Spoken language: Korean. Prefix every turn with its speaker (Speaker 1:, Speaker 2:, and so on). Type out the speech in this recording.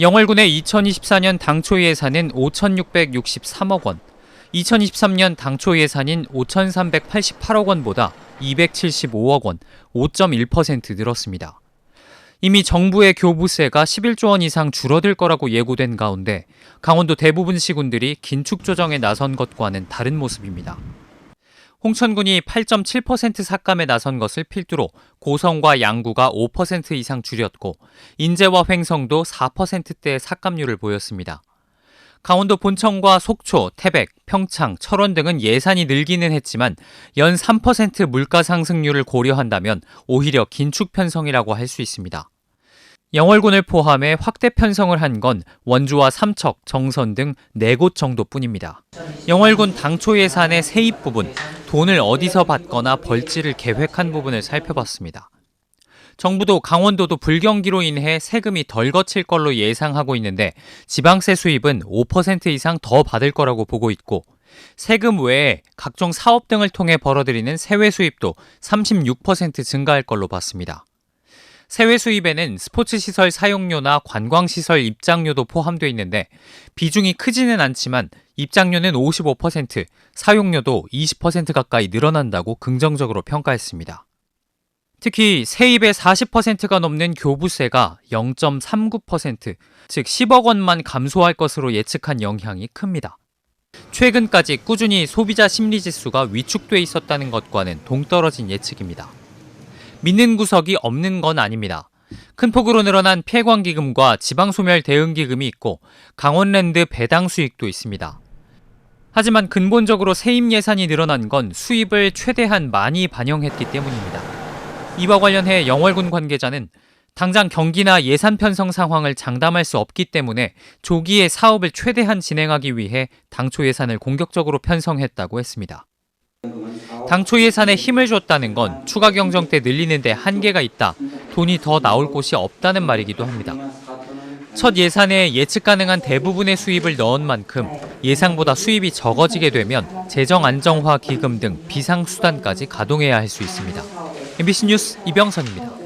Speaker 1: 영월군의 2024년 당초 예산은 5,663억 원, 2023년 당초 예산인 5,388억 원보다 275억 원, 5.1% 늘었습니다. 이미 정부의 교부세가 11조 원 이상 줄어들 거라고 예고된 가운데 강원도 대부분 시군들이 긴축 조정에 나선 것과는 다른 모습입니다. 홍천군이 8.7% 삭감에 나선 것을 필두로 고성과 양구가 5% 이상 줄였고 인제와 횡성도 4%대의 삭감률을 보였습니다. 강원도 본청과 속초, 태백, 평창, 철원 등은 예산이 늘기는 했지만 연 3% 물가 상승률을 고려한다면 오히려 긴축 편성이라고 할 수 있습니다. 영월군을 포함해 확대 편성을 한 건 원주와 삼척, 정선 등 4곳 정도뿐입니다. 영월군 당초 예산의 세입 부분, 돈을 어디서 받거나 벌지를 계획한 부분을 살펴봤습니다. 정부도 강원도도 불경기로 인해 세금이 덜 거칠 걸로 예상하고 있는데 지방세 수입은 5% 이상 더 받을 거라고 보고 있고 세금 외에 각종 사업 등을 통해 벌어들이는 세외 수입도 36% 증가할 걸로 봤습니다. 세외 수입에는 스포츠시설 사용료나 관광시설 입장료도 포함되어 있는데 비중이 크지는 않지만 입장료는 55%, 사용료도 20% 가까이 늘어난다고 긍정적으로 평가했습니다. 특히 세입의 40%가 넘는 교부세가 0.39%, 즉 10억 원만 감소할 것으로 예측한 영향이 큽니다. 최근까지 꾸준히 소비자 심리지수가 위축돼 있었다는 것과는 동떨어진 예측입니다. 믿는 구석이 없는 건 아닙니다. 큰 폭으로 늘어난 폐광기금과 지방소멸 대응기금이 있고 강원랜드 배당 수익도 있습니다. 하지만 근본적으로 세입 예산이 늘어난 건 수입을 최대한 많이 반영했기 때문입니다. 이와 관련해 영월군 관계자는 당장 경기나 예산 편성 상황을 장담할 수 없기 때문에 조기에 사업을 최대한 진행하기 위해 당초 예산을 공격적으로 편성했다고 했습니다. 당초 예산에 힘을 줬다는 건 추가 경정 때 늘리는 데 한계가 있다, 돈이 더 나올 곳이 없다는 말이기도 합니다. 첫 예산에 예측 가능한 대부분의 수입을 넣은 만큼 예상보다 수입이 적어지게 되면 재정 안정화 기금 등 비상수단까지 가동해야 할 수 있습니다. MBC 뉴스 이병선입니다.